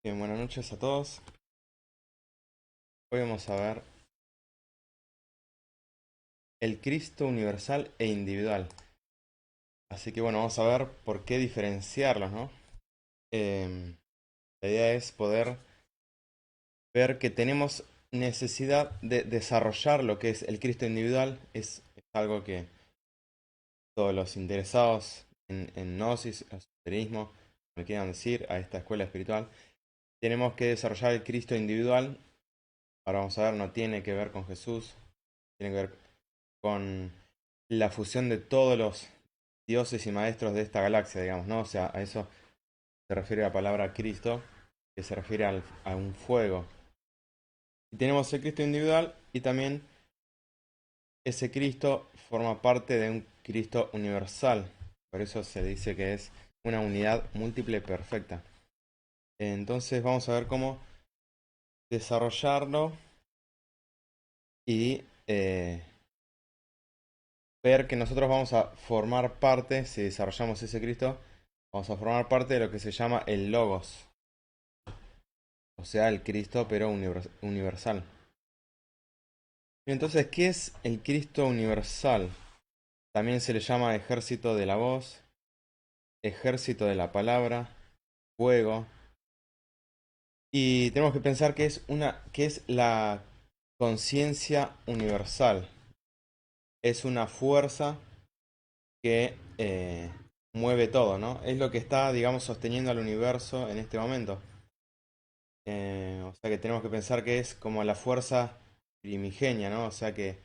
Bien, buenas noches a todos. Hoy vamos a ver el Cristo universal e individual. Así que bueno, vamos a ver por qué diferenciarlos, ¿no? La idea es poder ver que tenemos necesidad de desarrollar lo que es el Cristo individual. Es algo que todos los interesados en Gnosis, esoterismo, como le quieran decir, a esta escuela espiritual, tenemos que desarrollar el Cristo individual. Ahora vamos a ver, no tiene que ver con Jesús, tiene que ver con la fusión de todos los dioses y maestros de esta galaxia, digamos, ¿no? O sea, a eso se refiere la palabra Cristo, que se refiere a un fuego. Y tenemos el Cristo individual y también ese Cristo forma parte de un Cristo universal. Por eso se dice que es una unidad múltiple perfecta. Entonces vamos a ver cómo desarrollarlo y ver que nosotros vamos a formar parte, si desarrollamos ese Cristo, vamos a formar parte de lo que se llama el Logos, o sea, el Cristo pero universal. Y entonces, ¿qué es el Cristo universal? También se le llama ejército de la voz, ejército de la palabra, fuego. Y tenemos que pensar que es la conciencia universal. Es una fuerza que mueve todo, ¿no? Es lo que está, digamos, sosteniendo al universo en este momento. O sea que tenemos que pensar que es como la fuerza primigenia, ¿no? O sea que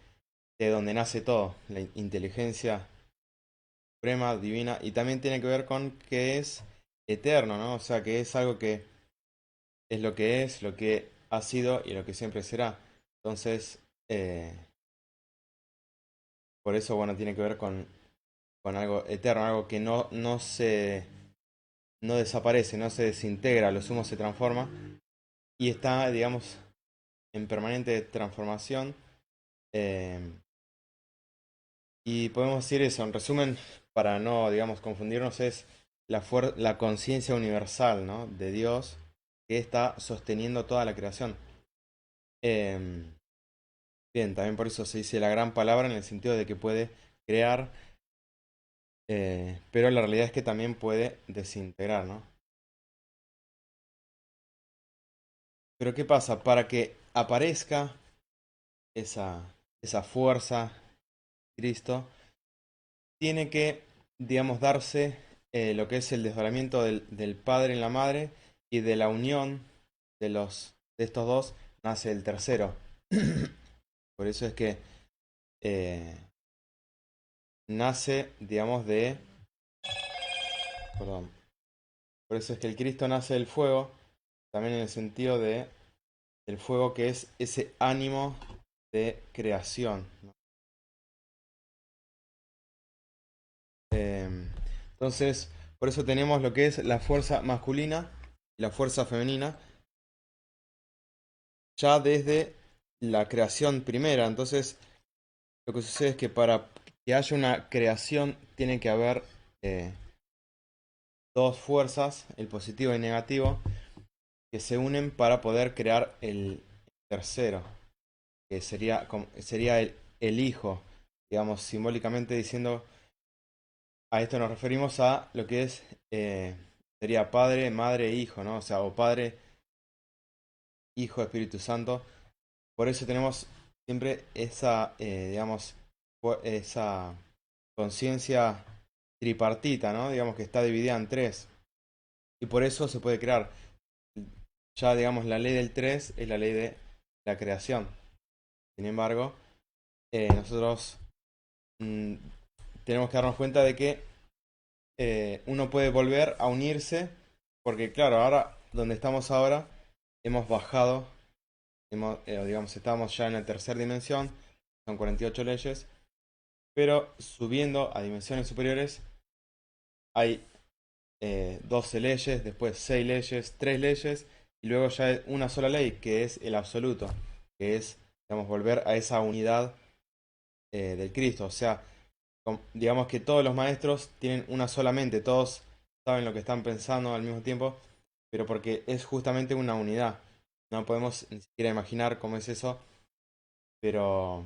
de donde nace todo, la inteligencia suprema, divina, y también tiene que ver con que es eterno, ¿no? O sea que es algo que es, lo que ha sido y lo que siempre será. Entonces, por eso, bueno, tiene que ver con algo eterno, algo que no desaparece, no se desintegra, a lo sumo se transforma y está, digamos, en permanente transformación. eh, Y podemos decir eso, en resumen, para no, digamos, confundirnos, es la conciencia universal, ¿no? De Dios que está sosteniendo toda la creación. Em, Bien, también por eso se dice la gran palabra en el sentido de que puede crear, pero la realidad es que también puede desintegrar, ¿no? Pero ¿qué pasa? Para que aparezca esa fuerza, Cristo, tiene que, digamos, darse lo que es el desdoblamiento del padre en la madre y de la unión de estos dos nace el tercero. Por eso es que eh, nace, digamos, perdón, por eso es que el Cristo nace del fuego, también en el sentido de el fuego que es ese ánimo de creación, ¿no? Entonces, por eso tenemos lo que es la fuerza masculina y la fuerza femenina ya desde la creación primera. Entonces, lo que sucede es que para que haya una creación tiene que haber eh, dos fuerzas, el positivo y el negativo, que se unen para poder crear el tercero, que sería el hijo, digamos, simbólicamente diciendo, a esto nos referimos a lo que es, sería padre, madre e hijo, ¿no? O sea, o padre, hijo, Espíritu Santo. Por eso tenemos siempre esa, digamos, esa conciencia tripartita, ¿no? Digamos que está dividida en tres. Y por eso se puede crear. Ya, digamos, la ley del tres es la ley de la creación. Sin embargo, nosotros mm, tenemos que darnos cuenta de que uno puede volver a unirse, porque claro, ahora, donde estamos ahora, hemos bajado, digamos, estamos ya en la tercera dimensión, son 48 leyes, pero subiendo a dimensiones superiores hay 12 leyes, después 6 leyes, 3 leyes, y luego ya una sola ley, que es el absoluto, que es, digamos, volver a esa unidad del Cristo. O sea, digamos que todos los maestros tienen una sola mente, todos saben lo que están pensando al mismo tiempo, pero porque es justamente una unidad. No podemos ni siquiera imaginar cómo es eso, pero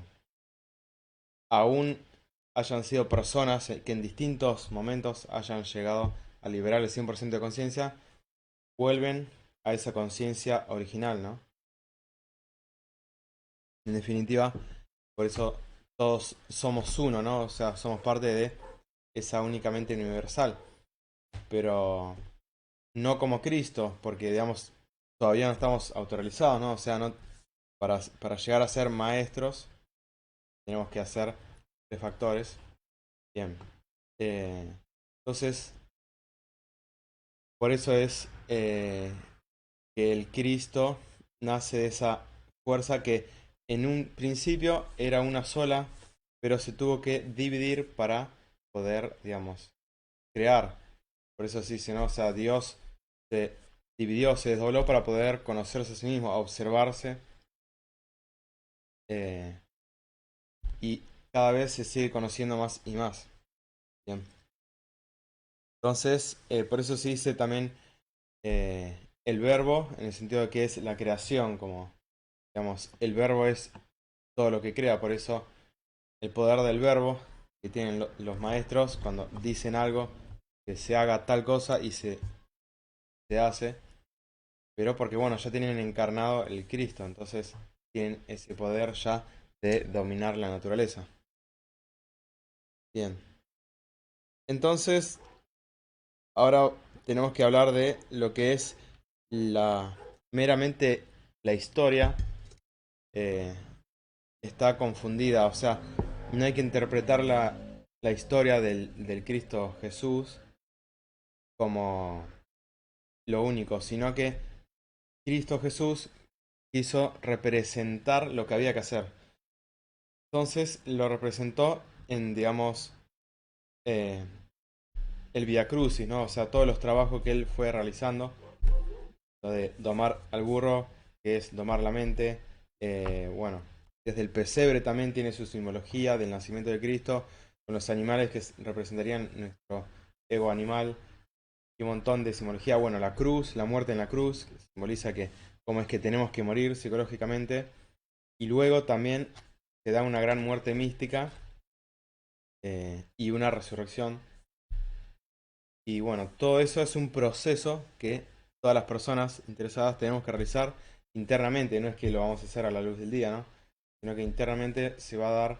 aún hayan sido personas que en distintos momentos hayan llegado a liberar el 100% de conciencia, vuelven a esa conciencia original, ¿no? En definitiva, por eso todos somos uno, ¿no? O sea, somos parte de esa únicamente universal, pero no como Cristo, porque digamos, todavía no estamos autorrealizados, ¿no? O sea, no, para llegar a ser maestros tenemos que hacer tres factores. Bien. Eh, entonces, por eso es que el Cristo nace de esa fuerza que en un principio era una sola, pero se tuvo que dividir para poder, digamos, crear. Por eso sí, ¿no? O sea, Dios se dividió, se desdobló para poder conocerse a sí mismo, observarse, eh, y cada vez se sigue conociendo más y más. Bien. Entonces, por eso se dice también el verbo, en el sentido de que es la creación, como, digamos, el verbo es todo lo que crea, por eso el poder del verbo que tienen los maestros cuando dicen algo, que se haga tal cosa y se hace, pero porque bueno, ya tienen encarnado el Cristo, entonces tienen ese poder ya de dominar la naturaleza. Bien, entonces ahora tenemos que hablar de lo que es la meramente la historia. eh, Está confundida, o sea, no hay que interpretar la historia del Cristo Jesús como lo único, sino que Cristo Jesús quiso representar lo que había que hacer. Entonces lo representó en, digamos, eh, el Via Crucis, ¿no? O sea, todos los trabajos que él fue realizando, lo de domar al burro, que es domar la mente, bueno, desde el pesebre también tiene su simbología del nacimiento de Cristo, con los animales que representarían nuestro ego animal, y un montón de simbología. Bueno, la cruz, la muerte en la cruz, que simboliza que cómo es que tenemos que morir psicológicamente. Y luego también se da una gran muerte mística, y una resurrección. Y bueno, todo eso es un proceso que todas las personas interesadas tenemos que realizar internamente. No es que lo vamos a hacer a la luz del día, ¿no? Sino que internamente se va a dar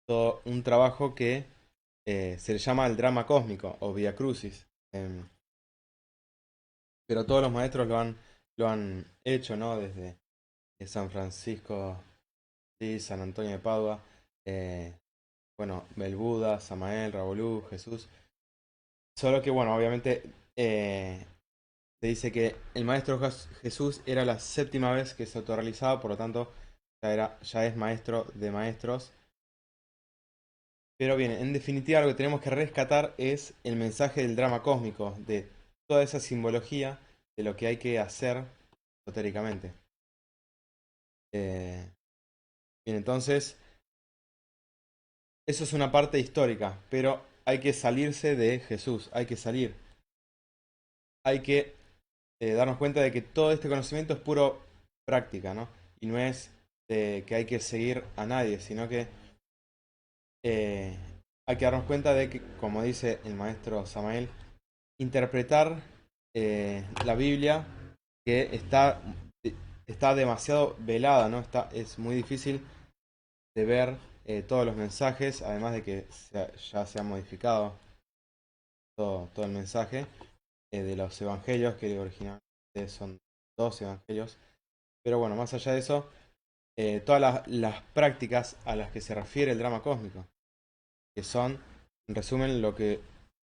todo un trabajo que se le llama el drama cósmico o Via Crucis. Pero todos los maestros lo han hecho, ¿no? Desde San Francisco, sí, San Antonio de Padua, eh, bueno, Belbuda, Samael, Rabolú, Jesús. Solo que, bueno, obviamente se dice que el maestro Jesús era la séptima vez que se autorrealizaba, por lo tanto, ya es maestro de maestros. Pero bien, en definitiva lo que tenemos que rescatar es el mensaje del drama cósmico, de toda esa simbología de lo que hay que hacer esotéricamente. Eh, Bien, entonces, eso es una parte histórica, pero hay que salirse de Jesús, hay que salir. Hay que darnos cuenta de que todo este conocimiento es puro práctica, ¿no? Y no es de que hay que seguir a nadie, sino que eh, hay que darnos cuenta de que, como dice el maestro Samael, interpretar la Biblia, que está demasiado velada, ¿no? Es muy difícil de ver todos los mensajes, además de que ya se ha modificado todo el mensaje de los evangelios, que originalmente son dos evangelios. Pero bueno, más allá de eso, todas las prácticas a las que se refiere el drama cósmico, que son, en resumen, lo que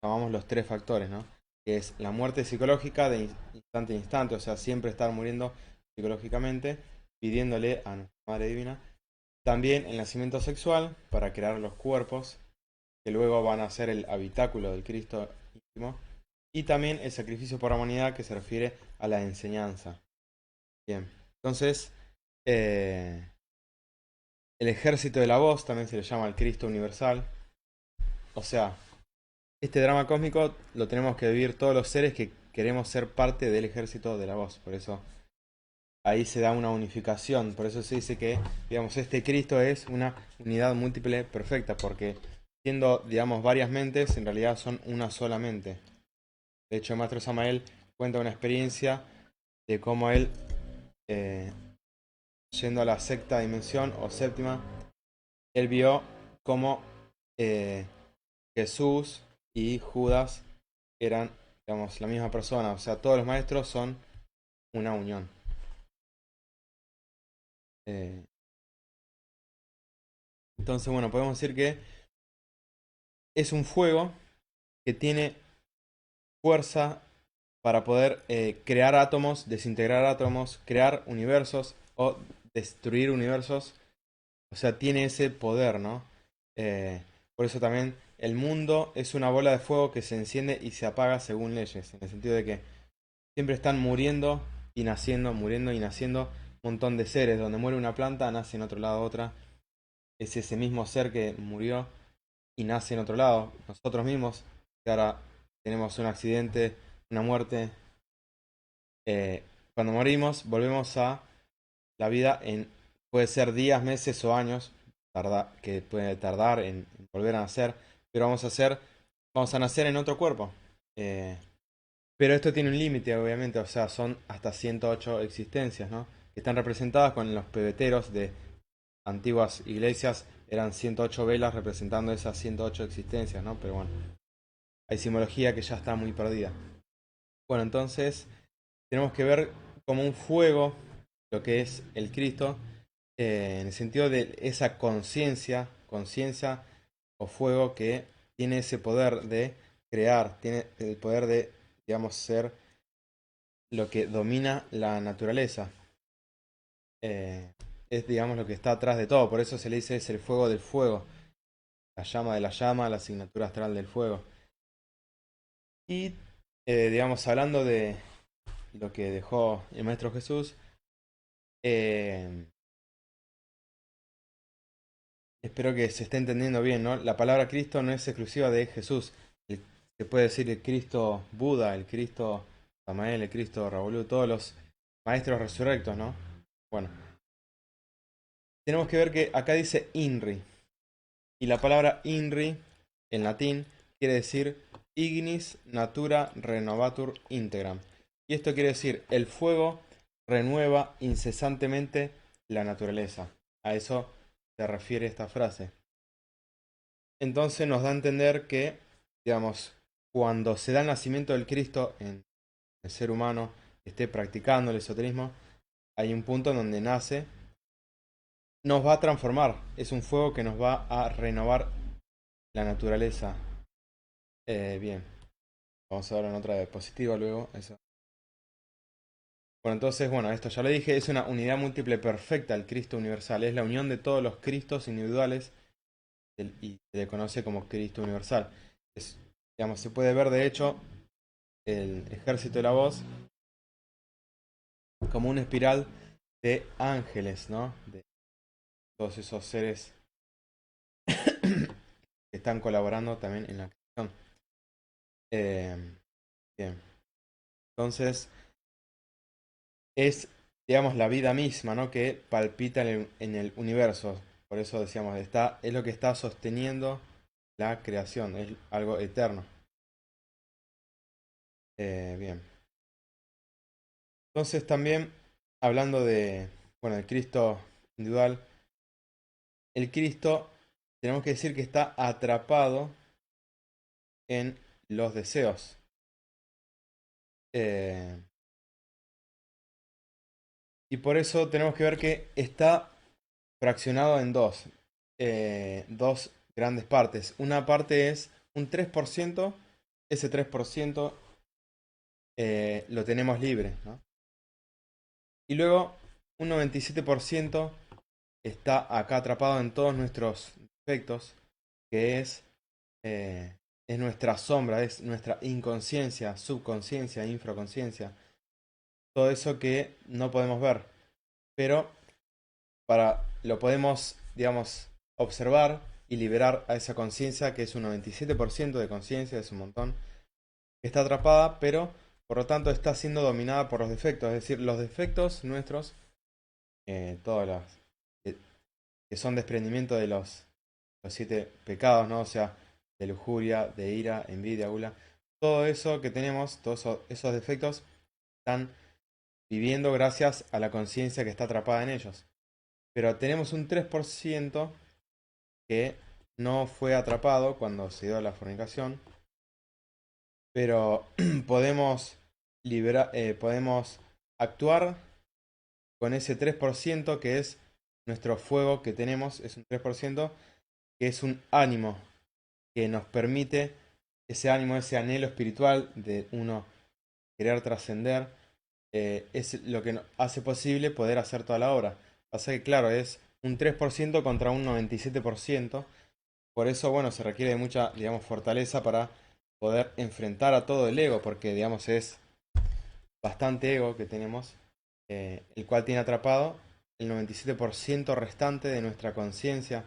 llamamos los tres factores, ¿no? Que es la muerte psicológica de instante en instante, o sea, siempre estar muriendo psicológicamente, pidiéndole a nuestra Madre Divina. También el nacimiento sexual, para crear los cuerpos, que luego van a ser el habitáculo del Cristo íntimo. Y también el sacrificio por la humanidad, que se refiere a la enseñanza. Bien, entonces, eh, el ejército de la voz también se le llama el Cristo universal. O sea, este drama cósmico lo tenemos que vivir todos los seres que queremos ser parte del ejército de la voz. Por eso ahí se da una unificación. Por eso se dice que, digamos, este Cristo es una unidad múltiple perfecta, porque siendo, digamos, varias mentes, en realidad son una sola mente. De hecho, el maestro Samael cuenta una experiencia de cómo él, eh, yendo a la sexta dimensión o séptima, él vio cómo Jesús y Judas eran, digamos, la misma persona. O sea, todos los maestros son una unión. Eh, entonces, bueno, podemos decir que es un fuego que tiene fuerza para poder crear átomos, desintegrar átomos, crear universos o destruir universos. O sea, tiene ese poder, ¿no? Por eso también el mundo es una bola de fuego que se enciende y se apaga según leyes, en el sentido de que siempre están muriendo y naciendo un montón de seres. Donde muere una planta, nace en otro lado otra. Es ese mismo ser que murió y nace en otro lado. Nosotros mismos, que ahora tenemos un accidente, una muerte, cuando morimos volvemos a la vida en, puede ser días, meses o años, que puede tardar en volver a nacer, pero vamos a nacer en otro cuerpo. Eh, pero esto tiene un límite, obviamente, o sea, son hasta 108 existencias, ¿no? Que están representadas con los pebeteros de antiguas iglesias, eran 108 velas representando esas 108 existencias, ¿no? Pero bueno, hay simbología que ya está muy perdida. Bueno, entonces tenemos que ver como un fuego lo que es el Cristo, en el sentido de esa conciencia o fuego que tiene ese poder de crear, tiene el poder de, digamos, ser lo que domina la naturaleza. Eh, es, digamos, lo que está atrás de todo, por eso se le dice es el fuego del fuego, la llama de la llama, la asignatura astral del fuego. Y, digamos, hablando de lo que dejó el Maestro Jesús, eh, espero que se esté entendiendo bien, ¿no? La palabra Cristo no es exclusiva de Jesús. Se puede decir el Cristo Buda, el Cristo Samael, el Cristo Raúl, todos los maestros resurrectos, ¿no? Bueno, tenemos que ver que acá dice INRI. Y la palabra INRI, en latín, quiere decir Ignis Natura Renovatur Integram. Y esto quiere decir, el fuego renueva incesantemente la naturaleza. A eso se refiere esta frase. Entonces nos da a entender que, digamos, cuando se da el nacimiento del Cristo en el ser humano que esté practicando el esoterismo, hay un punto en donde nace, nos va a transformar. Es un fuego que nos va a renovar la naturaleza. Bien, vamos a ver en otra diapositiva luego. Eso. Bueno, entonces, bueno, esto ya lo dije, es una unidad múltiple perfecta el Cristo universal. Es la unión de todos los Cristos individuales y se le conoce como Cristo universal. Es, digamos, se puede ver de hecho el ejército de la voz como una espiral de ángeles, ¿no? De todos esos seres que están colaborando también en la creación. Bien. Entonces, es, digamos, la vida misma, ¿no? Que palpita en el universo. Por eso decíamos, es lo que está sosteniendo la creación, es algo eterno. Bien. Entonces también, hablando de, bueno, el Cristo individual, el Cristo, tenemos que decir que está atrapado en los deseos. Eh, y por eso tenemos que ver que está fraccionado en dos grandes partes. Una parte es un 3%, ese 3% lo tenemos libre, ¿no? Y luego un 97% está acá atrapado en todos nuestros defectos, que es nuestra sombra, es nuestra inconsciencia, subconsciencia, infraconsciencia, todo eso que no podemos ver, pero lo podemos, digamos, observar y liberar a esa conciencia, que es un 97% de conciencia, es un montón, que está atrapada, pero por lo tanto está siendo dominada por los defectos, es decir, los defectos nuestros, todos los que, que son desprendimiento de los 7 pecados, ¿no? O sea, de lujuria, de ira, envidia, gula, todo eso que tenemos, todos esos defectos están viviendo gracias a la conciencia que está atrapada en ellos. Pero tenemos un 3% que no fue atrapado cuando se dio la fornicación, pero podemos actuar con ese 3% que es nuestro fuego que tenemos, es un 3% que es un ánimo que nos permite, ese ánimo, ese anhelo espiritual de uno querer trascender, es lo que hace posible poder hacer toda la obra. Pasa que, claro, es un 3% contra un 97%. Por eso, bueno, se requiere de mucha, digamos, fortaleza para poder enfrentar a todo el ego, porque, digamos, es bastante ego que tenemos, el cual tiene atrapado el 97% restante de nuestra conciencia.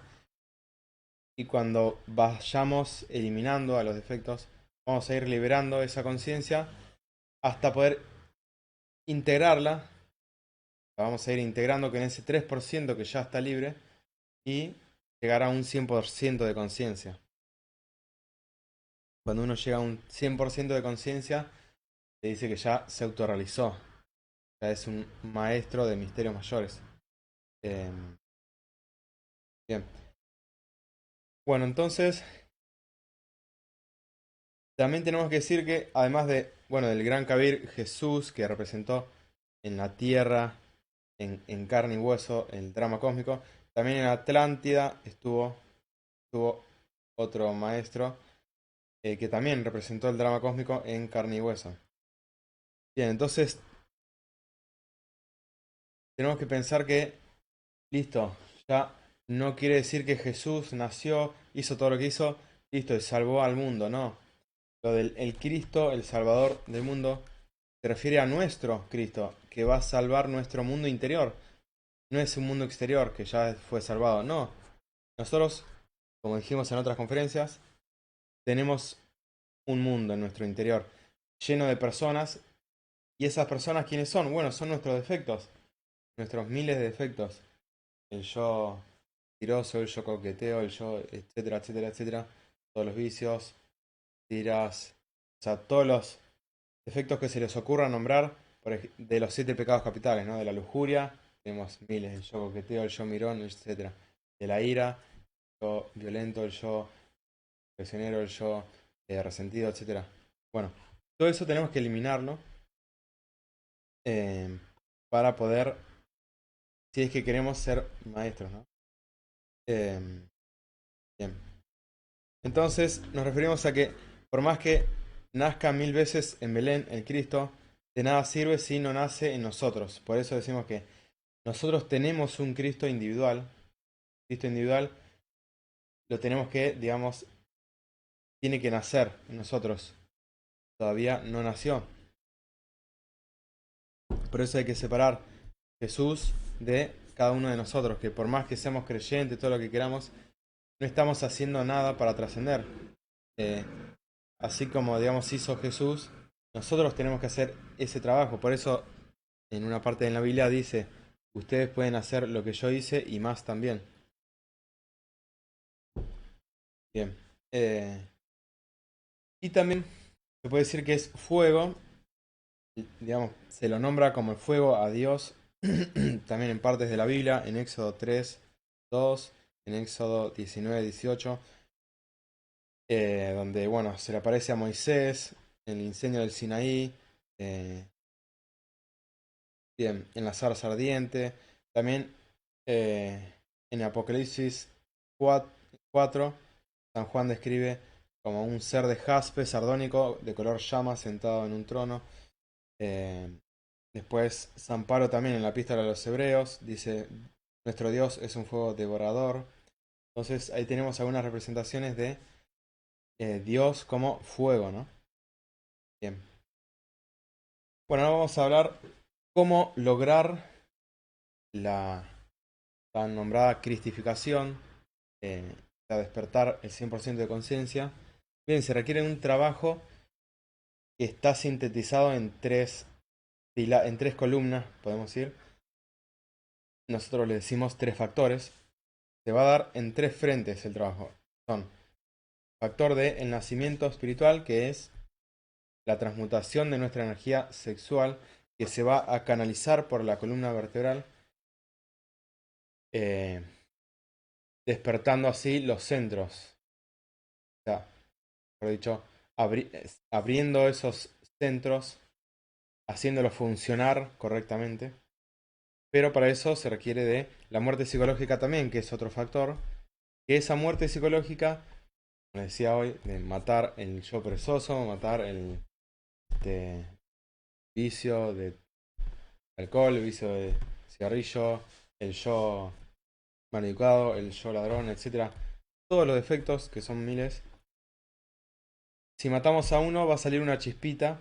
Y cuando vayamos eliminando a los defectos, vamos a ir liberando esa conciencia hasta poder integrarla. La vamos a ir integrando con ese 3% que ya está libre y llegar a un 100% de conciencia. Cuando uno llega a un 100% de conciencia, se dice que ya se autorrealizó. Ya es un maestro de misterios mayores. Eh, bien. Bueno, entonces, también tenemos que decir que, además de, bueno, del gran Kabir, Jesús, que representó en la tierra, en carne y hueso, el drama cósmico, también en Atlántida estuvo otro maestro, que también representó el drama cósmico en carne y hueso. Bien, entonces tenemos que pensar que, listo, ya no quiere decir que Jesús nació, hizo todo lo que hizo, listo, y salvó al mundo, no. Lo del el Cristo, el Salvador del mundo, se refiere a nuestro Cristo, que va a salvar nuestro mundo interior. No es un mundo exterior que ya fue salvado, no. Nosotros, como dijimos en otras conferencias, tenemos un mundo en nuestro interior lleno de personas. ¿Y esas personas quiénes son? Bueno, son nuestros defectos, nuestros miles de defectos. El yo tiroso, el yo coqueteo, el yo, etcétera, etcétera, etcétera. Todos los vicios, tiras, o sea, todos los defectos que se les ocurra nombrar de los 7 pecados capitales, ¿no? De la lujuria, tenemos miles, el yo coqueteo, el yo mirón, etcétera. De la ira, el yo violento, el yo prisionero, el yo resentido, etcétera. Bueno, todo eso tenemos que eliminarlo, eh, para poder, si es que queremos ser maestros, ¿no? Eh, bien. Entonces nos referimos a que por más que nazca 1000 veces en Belén el Cristo, de nada sirve si no nace en nosotros. Por eso decimos que nosotros tenemos un Cristo individual. Cristo individual lo tenemos que, digamos, tiene que nacer en nosotros. Todavía no nació. Por eso hay que separar Jesús de cada uno de nosotros, que por más que seamos creyentes, todo lo que queramos, no estamos haciendo nada para trascender. Eh, Así como, digamos, hizo Jesús, nosotros tenemos que hacer ese trabajo. Por eso, en una parte de la Biblia dice, ustedes pueden hacer lo que yo hice y más también. Bien. Y también se puede decir que es fuego, digamos, se lo nombra como el fuego a Dios, también en partes de la Biblia, en Éxodo 3, 2, en Éxodo 19, 18, donde, bueno, se le aparece a Moisés en el incendio del Sinaí, eh, bien, en la zarza ardiente, también, en Apocalipsis 4, San Juan describe como un ser de jaspe sardónico de color llama sentado en un trono. Eh, Después San Pablo también en la epístola a los Hebreos dice, nuestro Dios es un fuego devorador. Entonces ahí tenemos algunas representaciones de, Dios como fuego, ¿no? Bien. Bueno, ahora vamos a hablar cómo lograr la tan nombrada cristificación, a despertar el 100% de conciencia. Bien, se requiere un trabajo que está sintetizado en en tres columnas, podemos decir. Nosotros le decimos tres factores. Se va a dar en tres frentes el trabajo. Son factor de el nacimiento espiritual, que es la transmutación de nuestra energía sexual, que se va a canalizar por la columna vertebral, eh, despertando así los centros. O sea, por dicho, abriendo esos centros, haciéndolos funcionar correctamente. Pero para eso se requiere de la muerte psicológica también, que es otro factor. Que esa muerte psicológica, como decía hoy, de matar el yo perezoso, matar el de vicio de alcohol, el vicio de cigarrillo, el yo maleducado, el yo ladrón, etcétera. Todos los defectos, que son miles. Si matamos a uno, va a salir una chispita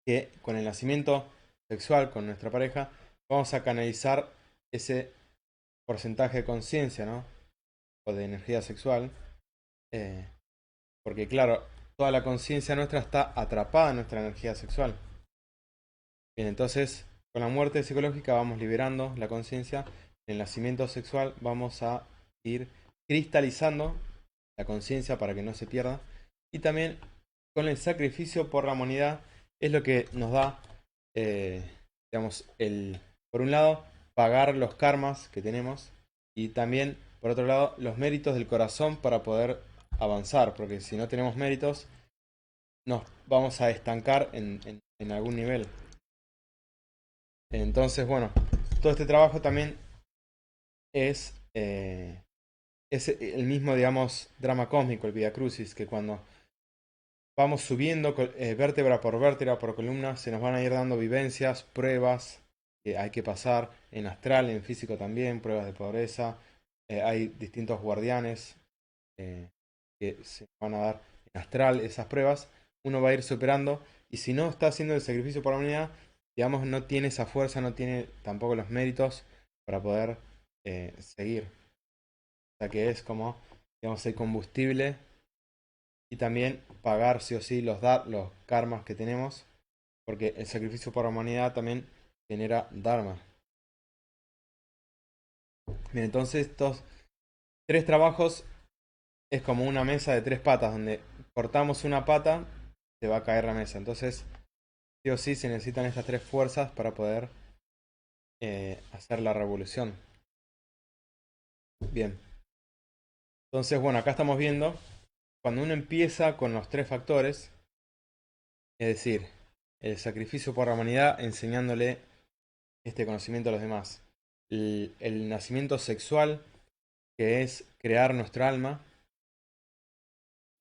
que con el nacimiento sexual con nuestra pareja, vamos a canalizar ese porcentaje de conciencia, ¿no? O de energía sexual. eh, Porque claro, toda la conciencia nuestra está atrapada en nuestra energía sexual. Bien, entonces con la muerte psicológica vamos liberando la conciencia. En el nacimiento sexual vamos a ir cristalizando la conciencia para que no se pierda. Y también con el sacrificio por la humanidad es lo que nos da, eh, digamos, por un lado, pagar los karmas que tenemos y también, por otro lado, los méritos del corazón para poder avanzar, porque si no tenemos méritos, nos vamos a estancar en algún nivel. Entonces, bueno, todo este trabajo también es el mismo, digamos, drama cósmico, el Via Crucis, que cuando vamos subiendo vértebra por columna, se nos van a ir dando vivencias, pruebas que hay que pasar en astral, en físico también, pruebas de pobreza. Hay distintos guardianes eh, que se van a dar en astral esas pruebas. Uno va a ir superando y si no está haciendo el sacrificio por la humanidad, digamos, no tiene esa fuerza, no tiene tampoco los méritos para poder seguir. O sea que es como, digamos, el combustible y también pagar sí o sí los karmas que tenemos, porque el sacrificio por la humanidad también genera dharma. Bien, entonces estos tres trabajos es como una mesa de tres patas, donde cortamos una pata, se va a caer la mesa. Entonces, sí o sí se necesitan estas tres fuerzas para poder hacer la revolución. Bien, entonces, bueno, acá estamos viendo, cuando uno empieza con los tres factores, es decir, el sacrificio por la humanidad enseñándole este conocimiento a los demás. El nacimiento sexual, que es crear nuestra alma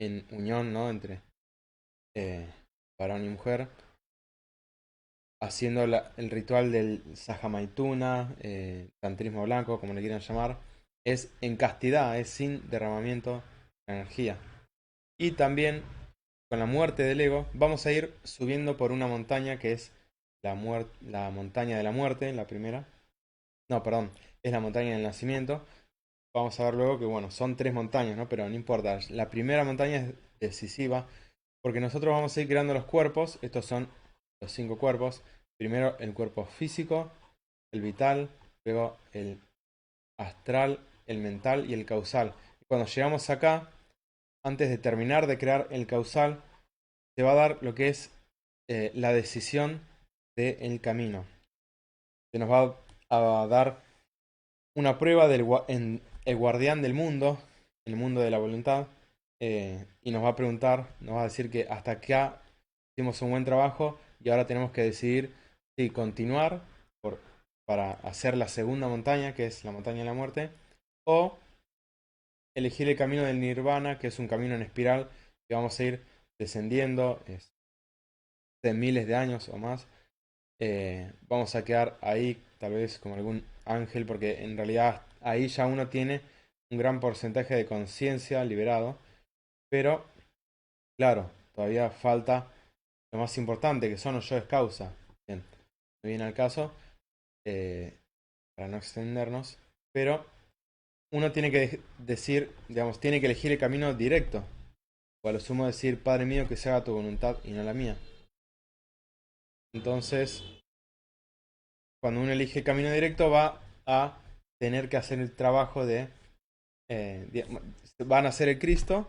en unión, ¿no? Entre eh, varón y mujer, haciendo el ritual del Sajamaituna, tantrismo blanco, como le quieran llamar, es en castidad, es sin derramamiento de energía. Y también con la muerte del ego vamos a ir subiendo por una montaña que es la montaña de la muerte, la primera. No, perdón, es la montaña del nacimiento. Vamos a ver luego que, bueno, son tres montañas, ¿no? Pero no importa. La primera montaña es decisiva porque nosotros vamos a ir creando los cuerpos. Estos son los cinco cuerpos. Primero el cuerpo físico, el vital, luego el astral, el mental y el causal. Y cuando llegamos acá, antes de terminar de crear el causal, se va a dar lo que es la decisión del camino. Se nos va a dar una prueba en el guardián del mundo, el mundo de la voluntad, y nos va a preguntar, nos va a decir que hasta acá hicimos un buen trabajo y ahora tenemos que decidir si continuar para hacer la segunda montaña, que es la montaña de la muerte, o elegir el camino del nirvana, que es un camino en espiral que vamos a ir descendiendo de miles de años o más. Vamos a quedar ahí tal vez como algún ángel, porque en realidad ahí ya uno tiene un gran porcentaje de conciencia liberado, pero claro, todavía falta lo más importante, que son los yoes causa. Bien, me viene al caso, eh, para no extendernos, pero uno tiene que decir, digamos, tiene que elegir el camino directo. O a lo sumo decir, Padre mío, que se haga tu voluntad y no la mía. Entonces, cuando uno elige el camino directo, va a tener que hacer el trabajo de... van a ser el Cristo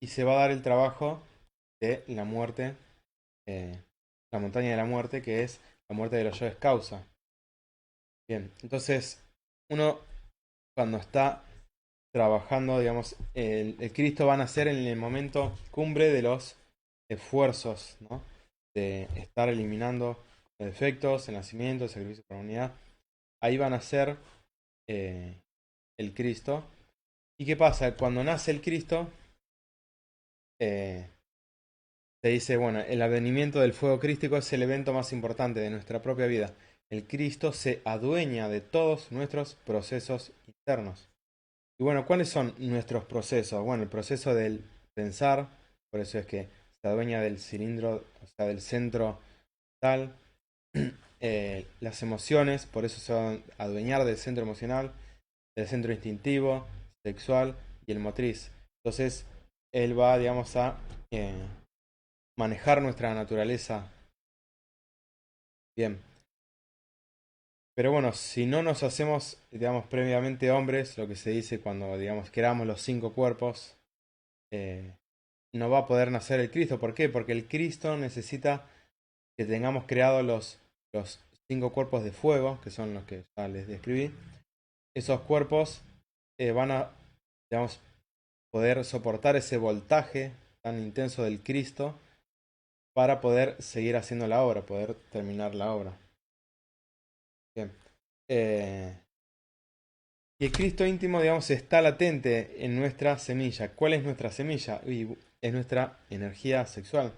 y se va a dar el trabajo de la muerte, eh, la montaña de la muerte, que es la muerte de los yoes causa. Bien, entonces uno cuando está trabajando, digamos, el Cristo va a nacer en el momento cumbre de los esfuerzos, ¿no? De estar eliminando los defectos, el nacimiento, el sacrificio por la humanidad. Ahí va a nacer el Cristo. ¿Y qué pasa? Cuando nace el Cristo, eh, se dice, bueno, el advenimiento del fuego crístico es el evento más importante de nuestra propia vida. El Cristo se adueña de todos nuestros procesos internos. Y bueno, ¿cuáles son nuestros procesos? Bueno, el proceso del pensar, por eso es que se adueña del cilindro, o sea, del centro tal. Las emociones, por eso se va a adueñar del centro emocional, del centro instintivo, sexual y el motriz. Entonces, él va, digamos, a manejar nuestra naturaleza bien. Pero bueno, si no nos hacemos, digamos, previamente hombres, lo que se dice cuando, digamos, creamos los 5 cuerpos, eh, no va a poder nacer el Cristo. ¿Por qué? Porque el Cristo necesita que tengamos creados los 5 cuerpos de fuego, que son los que ya les describí. Esos cuerpos van a, digamos, poder soportar ese voltaje tan intenso del Cristo para poder seguir haciendo la obra, poder terminar la obra. Bien. Eh, y el Cristo íntimo, digamos, está latente en nuestra semilla. ¿Cuál es nuestra semilla? Y es nuestra energía sexual.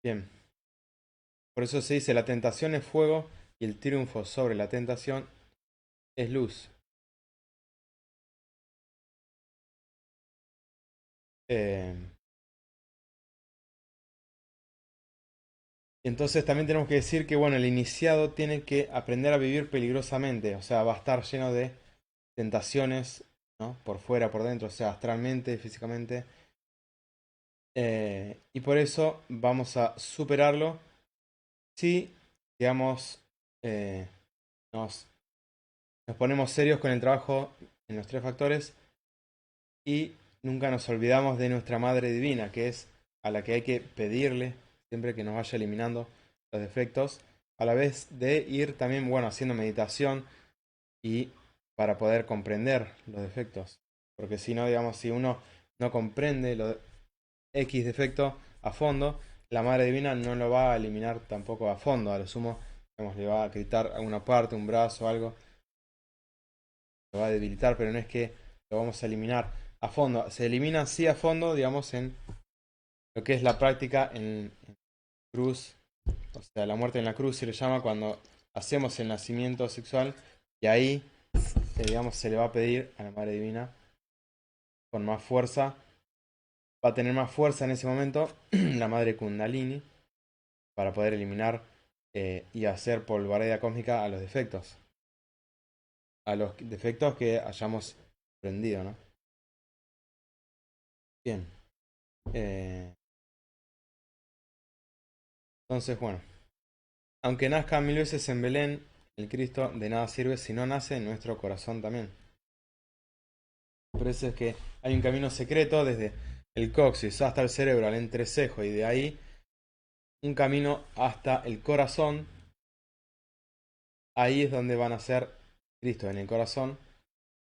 Bien. Por eso se dice, la tentación es fuego y el triunfo sobre la tentación es luz. Eh, entonces también tenemos que decir que, bueno, el iniciado tiene que aprender a vivir peligrosamente. O sea, va a estar lleno de tentaciones, ¿no? Por fuera, por dentro, o sea, astralmente, físicamente. Y por eso vamos a superarlo si, digamos, eh, nos, nos ponemos serios con el trabajo en los 3 factores y nunca nos olvidamos de nuestra Madre Divina, que es a la que hay que pedirle siempre que nos vaya eliminando los defectos, a la vez de ir también, bueno, haciendo meditación y para poder comprender los defectos. Porque si no, digamos, si uno no comprende los X defectos a fondo, la Madre Divina no lo va a eliminar tampoco a fondo. A lo sumo, digamos, le va a quitar alguna parte, un brazo, algo, lo va a debilitar, pero no es que lo vamos a eliminar a fondo. Se elimina sí a fondo, digamos, en lo que es la práctica en cruz, o sea, la muerte en la cruz se le llama cuando hacemos el nacimiento sexual y ahí, digamos, se le va a pedir a la Madre Divina con más fuerza, va a tener más fuerza en ese momento la Madre Kundalini para poder eliminar y hacer polvareda cósmica a los defectos que hayamos aprendido, ¿no? Bien. Eh, entonces, bueno, aunque nazca 1000 veces en Belén, el Cristo de nada sirve si no nace en nuestro corazón también. Por eso es que hay un camino secreto desde el coxis hasta el cerebro, al entrecejo, y de ahí un camino hasta el corazón. Ahí es donde van a ser Cristo, en el corazón.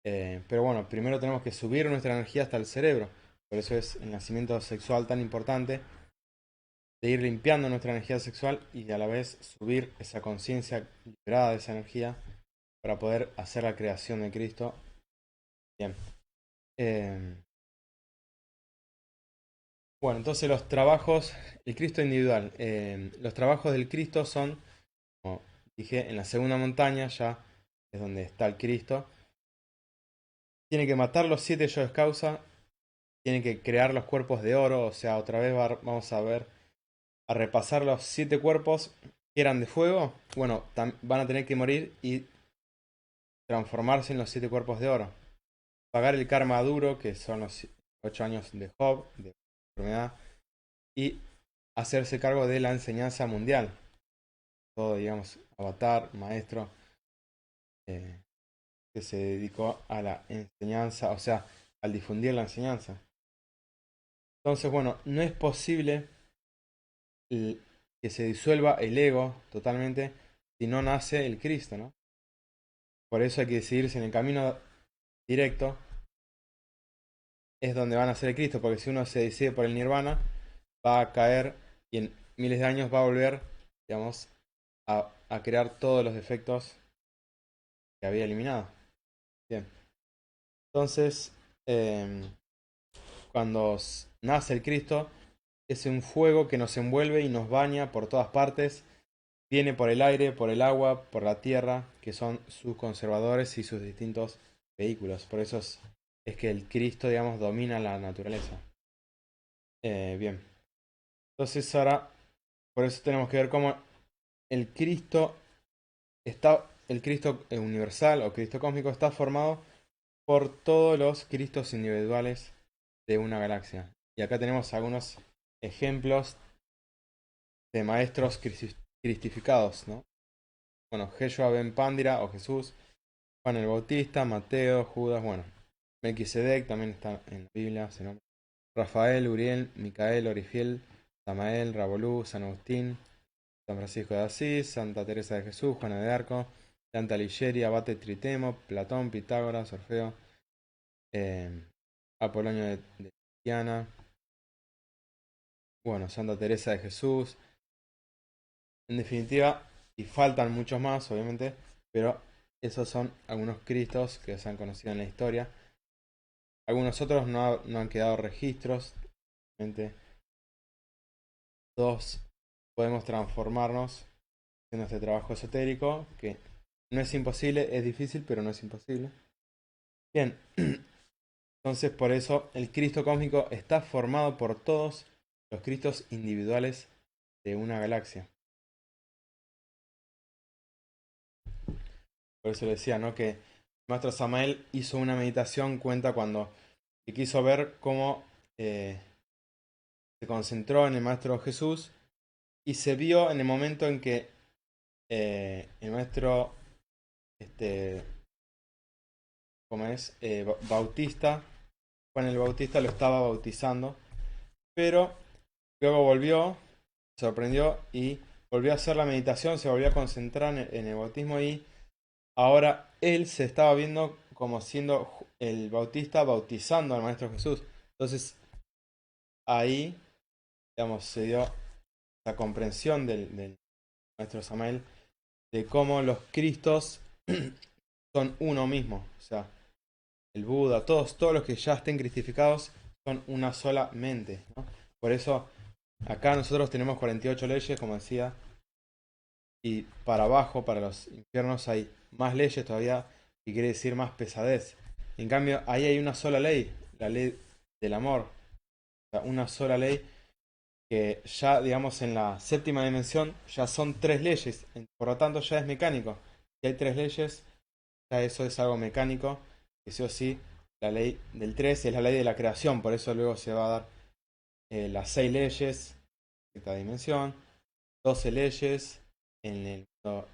Pero bueno, primero tenemos que subir nuestra energía hasta el cerebro. Por eso es el nacimiento sexual tan importante, de ir limpiando nuestra energía sexual y a la vez subir esa conciencia liberada de esa energía para poder hacer la creación de Cristo. Bien. Eh, bueno, entonces los trabajos, el Cristo individual. Los trabajos del Cristo son, como dije, en la segunda montaña, ya es donde está el Cristo. Tiene que matar los 7 yoes causa, tiene que crear los cuerpos de oro, o sea, otra vez vamos a ver, a repasar los 7 cuerpos que eran de fuego. Bueno, van a tener que morir y transformarse en los 7 cuerpos de oro. Pagar el karma duro, que son los 8 años de Job, de enfermedad, y hacerse cargo de la enseñanza mundial. Todo, digamos, avatar, maestro, eh, que se dedicó a la enseñanza, o sea, al difundir la enseñanza. Entonces, bueno, no es posible que se disuelva el ego totalmente si no nace el Cristo, ¿no? Por eso hay que decidirse en el camino directo, es donde van a ser el Cristo, porque si uno se decide por el Nirvana, va a caer y en miles de años va a volver, digamos, a crear todos los defectos que había eliminado. Bien. Entonces, cuando nace el Cristo, es un fuego que nos envuelve y nos baña por todas partes. Viene por el aire, por el agua, por la tierra, que son sus conservadores y sus distintos vehículos. Por eso es que el Cristo, digamos, domina la naturaleza. Bien. Entonces ahora, por eso tenemos que ver cómo el Cristo el Cristo universal o Cristo cósmico está formado por todos los Cristos individuales de una galaxia. Y acá tenemos algunos ejemplos de maestros cristificados, ¿no? Bueno, Yeshua ben Pandira o Jesús, Juan el Bautista, Mateo, Judas, bueno, Melquisedec también está en la Biblia, se nombra. Rafael, Uriel, Micael, Orifiel, Samael, Rabolú, San Agustín, San Francisco de Asís, Santa Teresa de Jesús, Juana de Arco, Santa Ligeria, Abate Tritemo, Platón, Pitágoras, Orfeo, eh, Apolonio de Tiana, bueno, Santa Teresa de Jesús. En definitiva, y faltan muchos más, obviamente, pero esos son algunos cristos que se han conocido en la historia. Algunos otros no han quedado registros. Obviamente, todos podemos transformarnos haciendo este trabajo esotérico, que no es imposible, es difícil, pero no es imposible. Bien, entonces por eso el Cristo cósmico está formado por todos los Cristos individuales de una galaxia. Por eso le decía, ¿no? Que el maestro Samael hizo una meditación, cuenta cuando quiso ver cómo se concentró en el maestro Jesús y se vio en el momento en que el maestro, este, ¿cómo es? Bautista, Juan el Bautista lo estaba bautizando, pero luego volvió, se sorprendió y volvió a hacer la meditación, se volvió a concentrar en el bautismo y ahora él se estaba viendo como siendo el Bautista bautizando al Maestro Jesús. Entonces ahí, digamos, se dio la comprensión del Maestro Samael de cómo los Cristos son uno mismo. O sea, el Buda, todos los que ya estén cristificados son una sola mente, ¿no? Por eso acá nosotros tenemos 48 leyes, como decía, y para abajo, para los infiernos, hay más leyes todavía, y quiere decir más pesadez. En cambio, ahí hay una sola ley, la ley del amor. O sea, una sola ley que ya, digamos, en la séptima dimensión ya son tres leyes, por lo tanto ya es mecánico. Si hay tres leyes, ya eso es algo mecánico, que sí o sí, la ley del 3 es la ley de la creación, por eso luego se va a dar las 6 leyes de esta dimensión, 12 leyes en el mundo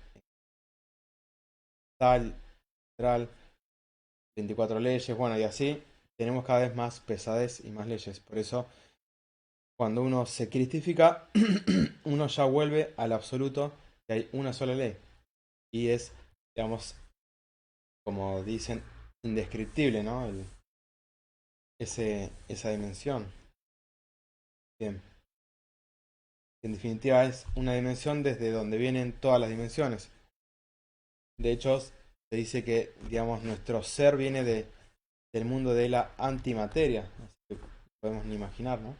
tal, astral, 24 leyes, bueno, y así tenemos cada vez más pesadez y más leyes. Por eso, cuando uno se cristifica, uno ya vuelve al absoluto, que hay una sola ley. Y es, digamos, como dicen, indescriptible, ¿no? Esa dimensión. Bien. En definitiva es una dimensión desde donde vienen todas las dimensiones. De hecho, se dice que, digamos, nuestro ser viene del mundo de la antimateria. Así que podemos ni imaginar, ¿no?